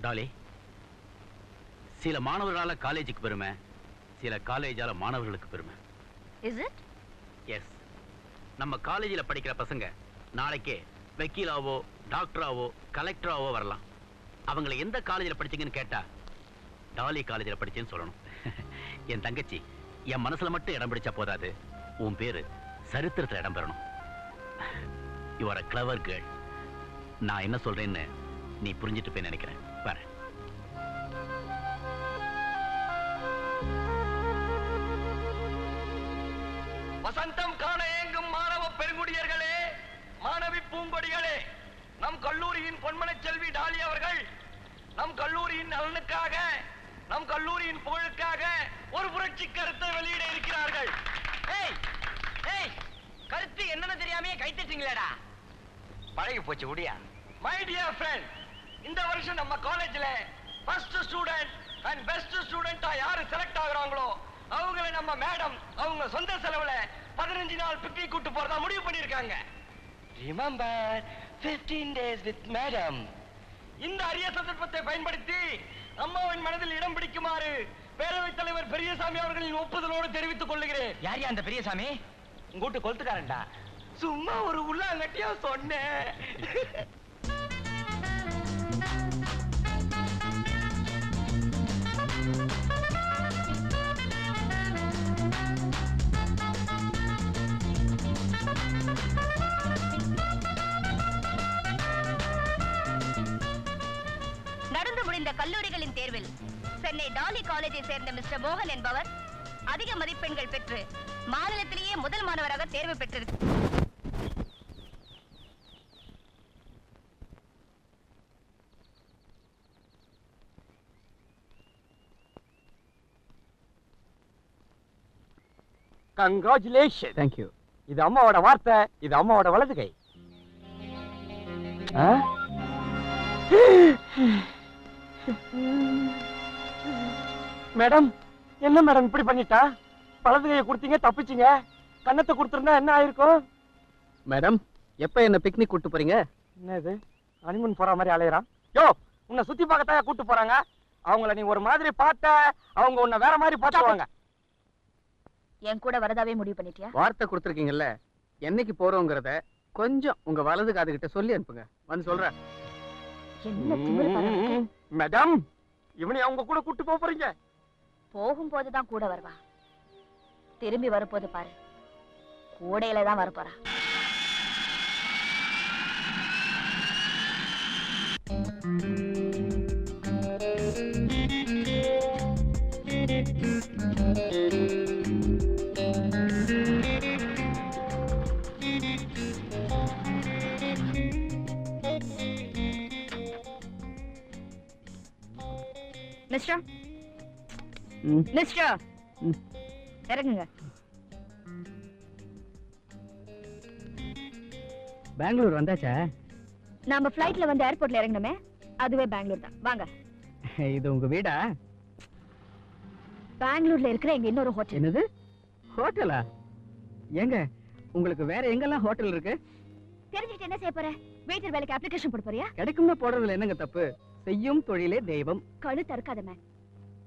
Tally, சில மாணவர்களால காலேஜுக்கு பெருமை, சில காலேஜால மாணவர்களுக்கு பெருமை. Is it? எஸ். நம்ம காலேஜில் படிக்கிற பசங்க நாளைக்கே வக்கீலாவோ டாக்டராவோ கலெக்டராவோ வரலாம். அவங்கள எந்த காலேஜில் படிச்சீங்கன்னு கேட்டா டாலி காலேஜில் படிச்சேன்னு சொல்லணும். என் தங்கச்சி என் மனசுல மட்டும் இடம் பிடிச்சா போதாது, உன் பேரு சரித்திரத்தில் இடம் பெறணும். You are a clever girl. நான் என்ன சொல்றேன்னு நீ புரிஞ்சிட்டு போய் நினைக்கிறேன். பாரு. வசந்தம் காண ஏங்கும் மாணவ பெருங்குடியர்களே, மாணவி பூங்கொடிகளே, நம் கல்லூரியின் பொன்மன செல்வி டாலி அவர்கள் நம் கல்லூரியின் நலனுக்காக, நம் கல்லூரியின் புகழுக்காக ஒரு புரட்சி கருத்தை வெளியிட இருக்கிறார்கள். கருத்து என்னன்னு தெரியாமே கைத்தட்டீங்களேடா. பழகி போச்சு உடியா. மை டியர் ஃப்ரெண்ட், இந்த வருஷம் நம்ம காலேஜ்ல ஃபர்ஸ்ட் ஸ்டூடண்ட் அண்ட் பெஸ்ட் ஸ்டூடெண்டா யாரு செலக்ட் ஆகுறாங்களோ அவங்களை நம்ம மேடம் அவங்க சொந்த செலவுல 15 நாள் பிக்னிக் கூட்டு போறதா முடிவு பண்ணிருக்காங்க. Remember 15 days with madam. இந்த அரிய சந்தர்ப்பத்தை பயன்படுத்தி அம்மாவின் மனதில் இடம் பிடிக்குமாறு பேரவைத் தலைவர் பெரியசாமி அவர்களின் ஒப்புதலோடு தெரிவித்துக் கொள்கிறேன். யார் அந்த பெரியசாமி? உங்கூட்டு கொளுத்துக்காரன்டா. சும்மா ஒரு உள்ளாங்கட்டியா சொன்னேன். நடந்து முடிந்த கல்லூரிகளின் தேர்வில் சென்னை டாலி காலேஜை சேர்ந்த மிஸ்டர் மோகன் என்பவர் அதிக மதிப்பெண்கள் பெற்று மாநிலத்திலேயே முதல் மாணவராக தேர்வு பெற்றிருக்கு. கங்க்ராச்சுலேஷன். Thank you. இது அம்மாவோட வார்த்தை, இது அம்மாவோட வலது கை. மேடம், என்ன மேடம் இப்படி பண்ணிட்டா? வலது கையை கொடுத்தீங்க, தப்பிச்சிங்க. கண்ணத்தை கொடுத்துருந்தா என்ன ஆயிருக்கும்? மேடம், எப்ப என்ன பிக்னிக் கூட்டு போறீங்க? என்ன இது, ஹனிமூன் போற மாதிரி அலையறான்? யோ, உன்னை சுத்தி பார்க்கத்தான் கூட்டு போறாங்க. அவங்கள நீ ஒரு மாதிரி பார்த்த, அவங்க உன்னை வேற மாதிரி பார்த்துவாங்க. என் கூட வரதாவே முடிவு பண்ணிட்டியா? வார்த்தை கொடுத்துருக்கீங்கல்ல, என்னைக்கு போறோங்கிறத கொஞ்சம் உங்க வலது காது கிட்ட சொல்லி அனுப்புங்க, வந்து சொல்றேன். மேடம், இவனை அவங்க கூட கூட்டு போறீங்க? போகும்போதுதான் கூட வருவா, திரும்பி வரப்போது பாரு, கூடையில தான் வரப்போறா. மிஸ்டர், மிஸ்டர், இறங்குங்க. பெங்களூர் வந்தாச்சா? நாம ஃளைட்ல வந்து ஏர்போர்ட்ல இறங்கணுமே, அதுவே பெங்களூர் தான். வாங்க. இது உங்க வீடா? பெங்களூர்ல இருக்கிற எங்க இன்னொரு ஹோட்டல். என்னது ஹோட்டலா? எங்க உங்களுக்கு வேற எங்கெல்லாம் ஹோட்டல் இருக்கு? தெரிஞ்சுக்கிட்டு என்ன செய்ய போற? வெயிட்டர் வேலைக்கு அப்ளிகேஷன் போட போறியா? கிடைக்கும்னா போடுறதுல என்னங்க தப்பு? செய்யும் தொழிலே தெய்வம். கழு தற்காத மேன்.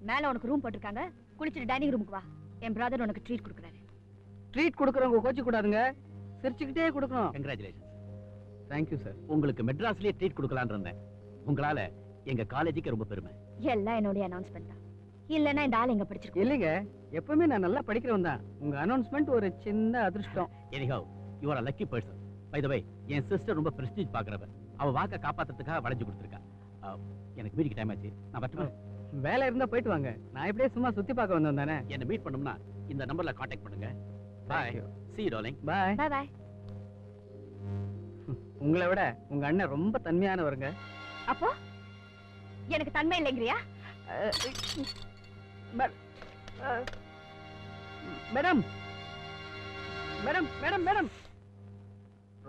மேல உனக்கு ரூம் போட்டிருக்காங்க, குளிச்சுட்டு டைனிங் ரூமுக்கு வா. என் பிரதர் உனக்கு ட்ரீட் கொடுக்குறாரு. ட்ரீட் கொடுக்கறவங்க கோச்சு கூடாதுங்க, சிரிச்சுக்கிட்டே கொடுக்கணும். கங்க்ராச்சுலேஷன். Thank you sir. உங்களுக்கு மெட்ராஸ்லயே ட்ரீட் கொடுக்கலான்னு இருந்தேன். உங்களால எங்க காலேஜுக்கு ரொம்ப பெருமை. எல்லாம் என்னுடைய அனௌன்ஸ்மெண்ட் தான். இல்லன்னா இந்த ஆள் எங்க படிச்சிருக்கோம். இல்லைங்க, எப்பவுமே நான் நல்லா படிக்கிறவன் தான். உங்க அனௌன்ஸ்மெண்ட் ஒரு சின்ன அதிர்ஷ்டம். Anyhow, you are a lucky person. By the way, என் சிஸ்டர் ரொம்ப பிரஸ்டீஜ் பாக்குறவ. அவ வாக்க காப்பாத்துறதுக்காக வளைஞ்சு கொடுத்துருக்கா. எனக்கு மீட்டிங் டைம் ஆச்சு, நான் வரட்டுமா? வேலை இருந்தா போயிட்டு வாங்க, நான் இப்படியே சும்மா சுத்தி பார்க்க வந்தேன் தானே. என்ன மீட் பண்ணணும்னா இந்த நம்பர்ல கான்டாக்ட் பண்ணுங்க. Bye. see you darling. Bye. Bye bye. உங்களை விட உங்க அண்ணன் ரொம்ப தன்மையானவருங்க. அப்போ எனக்கு தன்மை இல்லைங்கறியா? மேடம், மேடம், மேடம், மேடம்,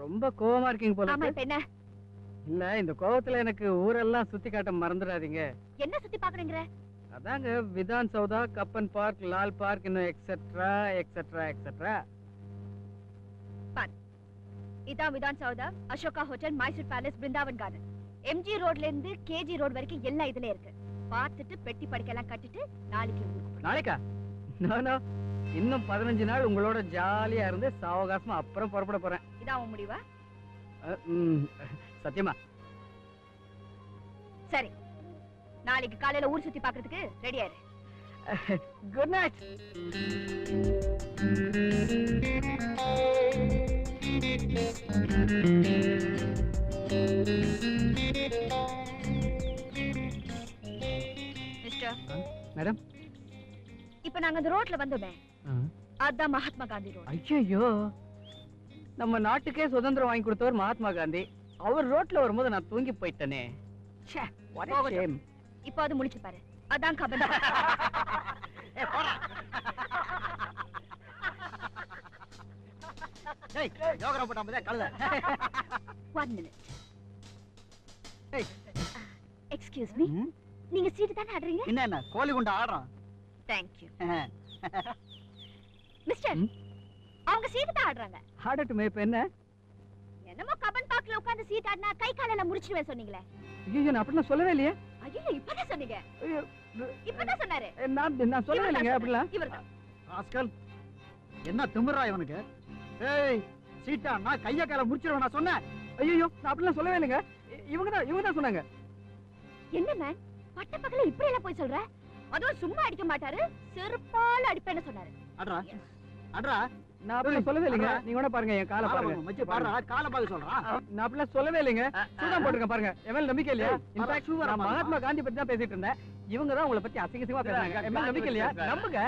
ரொம்ப கோவமா இருக்கீங்க போல. ஆமா, இப்ப என்ன? இல்ல, இந்த கோவத்துல எனக்கு ஊரெல்லாம் சுத்தி காட்ட மறந்துடாதீங்க. என்ன சுத்தி பாக்குறீங்கற? அதாங்க விதான் சௌதா, கப்பன் பார்க், லால் பார்க், இன்னும் எக்ஸெட்ரா எக்ஸெட்ரா எக்ஸெட்ரா. இதான் Vidhan Soudha, Ashoka hotel, Mysore palace, Brindavan garden. MG ரோட்ல இருந்து கேஜி ரோட் வரைக்கும் எல்லா இதுல இருக்கு. பார்த்துட்டு பெட்டி படுக்கையெல்லாம் கட்டிட்டு நாளைக்கு ஊருக்கு. நாளைக்கா? நோ, இன்னும் 15 நாள் உங்களோட ஜாலியா இருந்து சாவகாசமா அப்புறம் புறப்பட போறேன். இதான் உன் முடிவா? சத்தியமா? சரி, நாளைக்கு காலையில ஊர் சுத்தி பாக்குறதுக்கு ரெடியா இரு. Good night. மிஸ்டர். மேடம், இப்ப நாங்க அந்த ரோட்ல வந்தோமே, அதான் மகாத்மா காந்தி ரோட். ஐயோ, நம்ம நாட்டுக்கே சுதந்திரம் வாங்கி கொடுத்தவர் மகாத்மா காந்தி. அவர் ரோட்ல வரும்போது நான் தூங்கி போயிட்டேனே. இப்போ அது முடிச்சு பாரு. அதான் கபன். One minute. Excuse me. நீங்க சீட்டு தானே ஆடுறீங்க? என்ன கோலி குண்டா ஆடுறோம்? Thank you. மிஸ்டர், அவங்க சீட்டு தான் ஆடுறாங்க. ஆடட்டுமே, இப்ப என்ன? என்னமோ கபன் பாக்ல உட்கார்ந்து சீட் ஆடினா கை காலெல்லாம் முறிச்சிடுவேன் சொன்னீங்களே. ஐயோ, நான் அப்படிலாம் சொல்லவே இல்லையே. ஐயோ, இப்பதான் சொன்னீங்க. இப்பதான் சொன்னாரு. நான் சொல்லவே இல்லைங்க அப்படிலாம். இவர்தான். ராஸ்கல், என்ன திமிரா இவனுக்கு? ஏய், சீட்டா நான் கைய கால முடிச்சிருவேன் நான் சொன்னேன். ஐயோ, நான் அப்படிலாம் சொல்லவே இல்லைங்க. இவங்க தான் சொன்னாங்க. என்ன மேன், பட்ட பகல இப்படி எல்லாம் போய் சொல்ற? அதுவும் சும்மா அடிக்க மாட்டாரு, செருப்பால அடிப்பேன்னு சொன்னாரு. அட்ரா அட்ரா, நான் அப்படிலாம் சொல்லவே இல்லைங்க. நீங்க வேணா பாருங்க, என் காலை பாருங்க. மச்சி பாருடா, கால பாக்க சொல்றான். நான் அப்படிலாம் சொல்லவே இல்லைங்க. சூதான் போட்டுருக்கேன் பாருங்க. என் மேல நம்பிக்கை இல்லையா? இன்ஃபேக்ட் நான் மகாத்மா காந்தி பத்தி தான் பேசிட்டு இருந்தேன். இவங்க தான் உங்களை பத்தி அசிங்கமா பேசுறாங்க. என் மேல நம்பிக்கை இல்லையா? நம்புங்க.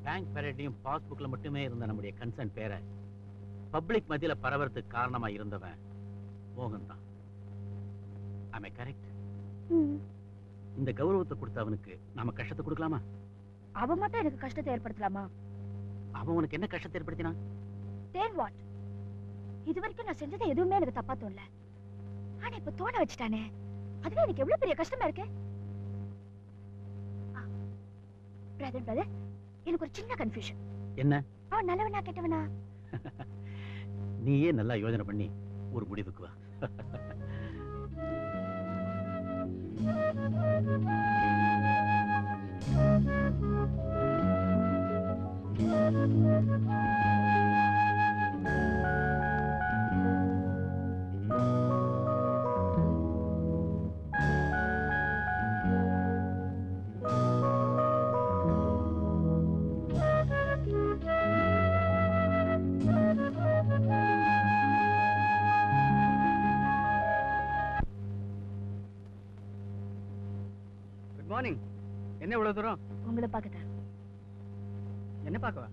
பேங்க் பேரட்டையும் பாஸ்புக்ல மட்டுமே இருந்த நம்முடைய கன்சர்ன் பேரை பப்ளிக் மத்தியில பரவறதுக்கு காரணமா இருந்தவன் மோகன் தான். I correct? இந்த கௌரவத்தை கொடுத்த அவனுக்கு நாம கஷ்டத்தை கொடுக்கலாமா? அவன் மட்டும் எனக்கு கஷ்டத்தை ஏற்படுத்தலாமா? அவன் உனக்கு என்ன கஷ்டத்தை ஏற்படுத்தினா? Then what? இதுவரைக்கும் நான் செஞ்சது எதுவுமே எனக்கு தப்பா தோணல. ஆனா இப்ப தோண வச்சுட்டானே, அதுவே எனக்கு எவ்வளவு பெரிய கஷ்டமா இருக்கு. பிரதர் எனக்கு ஒரு சின்ன கன்ஃபியூஷன். என்ன? அவன் நல்லவனா கெட்டவனா? நீயே நல்லா யோசனை பண்ணி ஒரு முடிவுக்கு வா. மார்னிங். என்ன இவ்வளவு தூரம்? உங்களை பார்க்கதான். என்ன பார்க்கவா?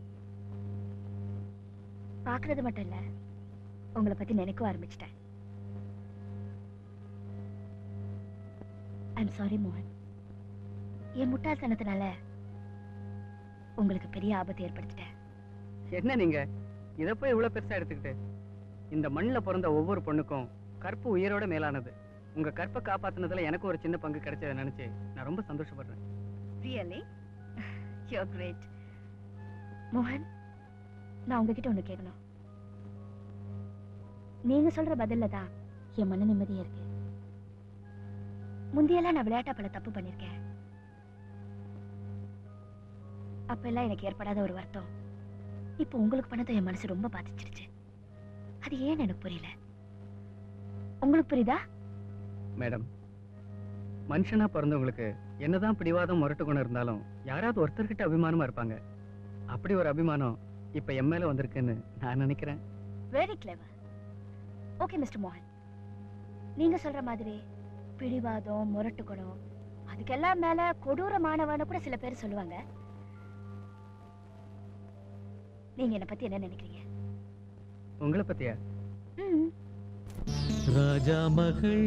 பார்க்கறது மட்டும் இல்ல, உங்களை பத்தி நினைக்க ஆரம்பிச்சிட்டேன். ஐம் சாரி மோகன். என் முட்டாள்தனத்தினால உங்களுக்கு பெரிய ஆபத்து ஏற்படுத்திட்டேன். என்ன நீங்க இதை போய் இவ்வளவு பெருசா எடுத்துக்கிட்டு? இந்த மண்ணில் பிறந்த ஒவ்வொரு பொண்ணுக்கும் கற்பு உயிரோட மேலானது. உங்க கற்பை காப்பாத்துனதுல எனக்கு ஒரு சின்ன பங்கு கிடைச்சதை நினைச்சு நான் ரொம்ப சந்தோஷப்படுறேன். Really? You're great. மோகன், நான் உங்ககிட்ட ஒண்ணு கேட்கணும். நீங்க சொல்ற பதில்ல தான் என் மன நிம்மதியா இருக்கு. முந்தியெல்லாம் நான் விளையாட்டா பல தப்பு பண்ணிருக்கேன். அப்பெல்லாம் எனக்கு ஏற்படாத ஒரு வருத்தம் இப்போ உங்களுக்கு பண்ணதை என் மனசு ரொம்ப பாதிச்சிருச்சு. அது ஏன்னு எனக்கு புரியல. உங்களுக்கு புரியுதா? மேடம், மனுஷனா பிறந்தவங்களுக்கு என்னதான் பிடிவாதம் முரட்டு குணம் இருந்தாலும் யாராவது ஒருத்தர்கிட்ட அபிமானமா இருப்பாங்க. அப்படி ஒரு அபிமானம் இப்ப என் மேல வந்திருக்குன்னு நான் நினைக்கிறேன். Very clever. ஓகே மிஸ்டர் மோகன், நீங்க சொல்ற மாதிரி பிடிவாதம் முரட்டு குணம் அதுக்கெல்லாம் மேல கொடூரமானவன்னு கூட சில பேர் சொல்லுவாங்க. நீங்க என்ன பத்தி என்ன நினைக்கிறீங்க? உங்களை பத்தியா? ராஜா மகள்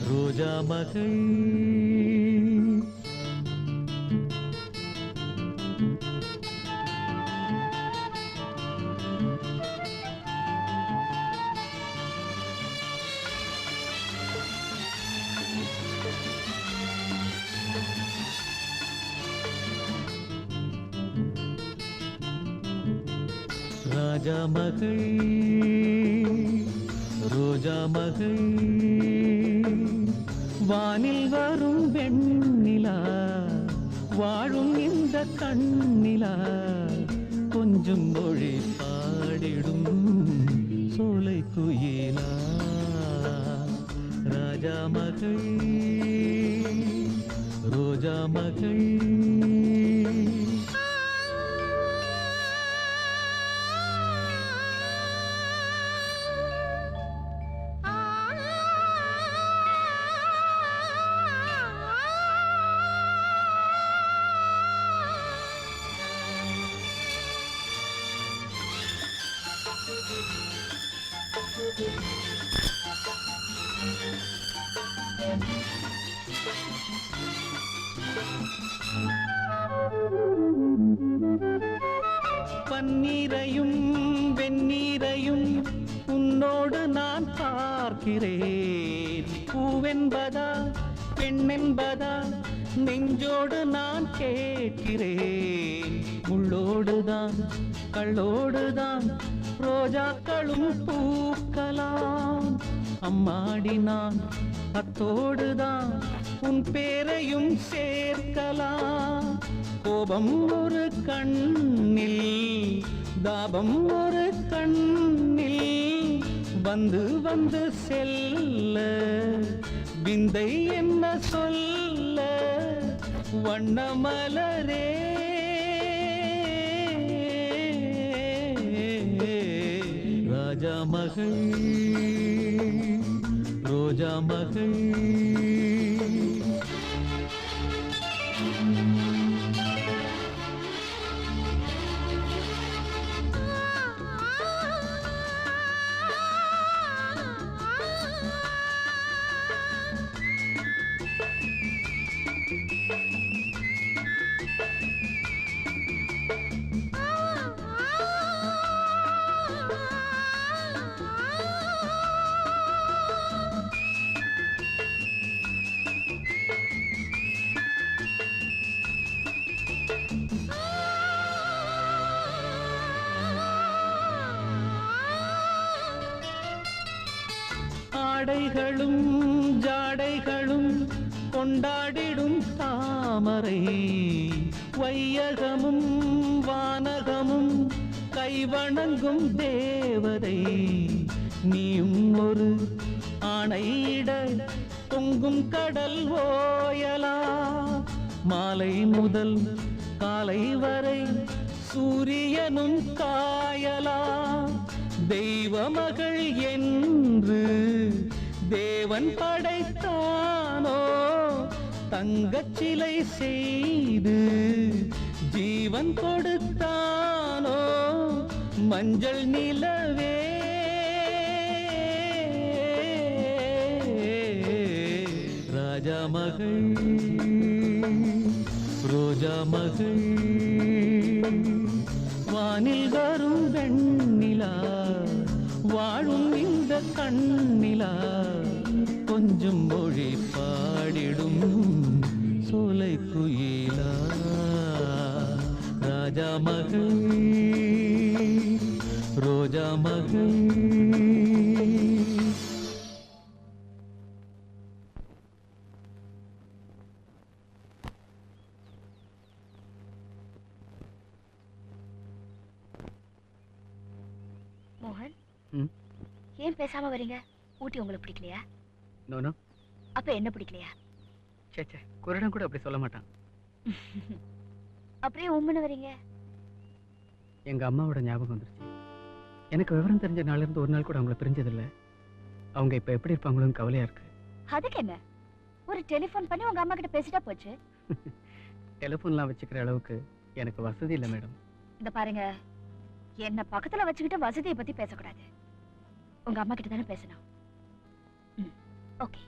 ரோஜா மகள் ராஜா மகள் ரோஜா மகள் வானில் வரும் வெண்ணிலா வாழும் இந்த கண்ணிலா கொஞ்சம் மொழி பாடிடும் சோலை குயிலா ராஜா மகள் ரோஜா மகள் பன்னீரையும் வெந்நீரையும் பார்க்கிறேன். பூவென்பதா பெண்ணென்பதா நெஞ்சோடு நான் கேட்கிறேன். முள்ளோடுதான் கள்ளோடுதான் ரோஜாக்களும் பூக்கலாம். அம்மாடி நான் அத்தோடுதான் உன் பேரையும் சேர்க்கலாம். கோபம் ஒரு கண்ணில் தாபம் ஒரு கண்ணில் வந்து வந்து செல்ல விந்தை என்ன சொல்ல வண்ணமலரே. ராஜா மகள் ரோஜா மகள். ஆடைகளும் ஜாடைகளும் கொண்டாடிடும் தாமரை. வையகமும் வானகமும் கைவணங்கும் தேவதை. நீயும் ஒரு ஆணையிட பொங்கும் கடல் ஓயலா. மாலை முதல் காலை வரை சூரியனும் காயலா. தெய்வ மகள் என்று தேவன் படைத்தானோ. தங்கச் சிலை செய்து ஜீவன் கொடுத்தானோ. மஞ்சள் நிலவே ராஜா மகள் ரோஜா மகள். வானில் வரும் வெண்ணிலா வாழும் இந்த கண்ணிலா. கொஞ்சம் மொழி பாடிடும் சோலை குயிலா. ராஜா மகள் ரோஜா மகள். மோகன், ம். ஏன் பேசாம வரீங்க? ஊட்டி உங்களுக்கு பிடிக்கலையா? நோனோ. அப்ப என்ன பிடிக்கலையா? சே சே, குருடன் கூட அப்படி சொல்ல மாட்டான். அப்படியே உம்முன்னு வரீங்க. எங்க அம்மாவோட ஞாபகம் வந்துருச்சு. எனக்கு விவரம் தெரிஞ்ச நாள்ல இருந்து ஒரு நாள் கூட அவங்கள பிரிஞ்சதில்லை. அவங்க இப்ப எப்படி இருப்பாங்களோன்னு கவலையா இருக்கு. அதுக்கு என்ன, ஒரு டெலிபோன் பண்ணி உங்க அம்மா கிட்ட பேசிட்டா போச்சு. டெலிபோன்லாம் வச்சுக்கிற அளவுக்கு எனக்கு வசதி இல்லை மேடம். இந்த பாருங்க, என்ன பக்கத்துல வச்சுக்கிட்டு வசதியை பத்தி பேசக்கூடாது. உங்க அம்மா கிட்ட தானே பேசணும். ஓகே.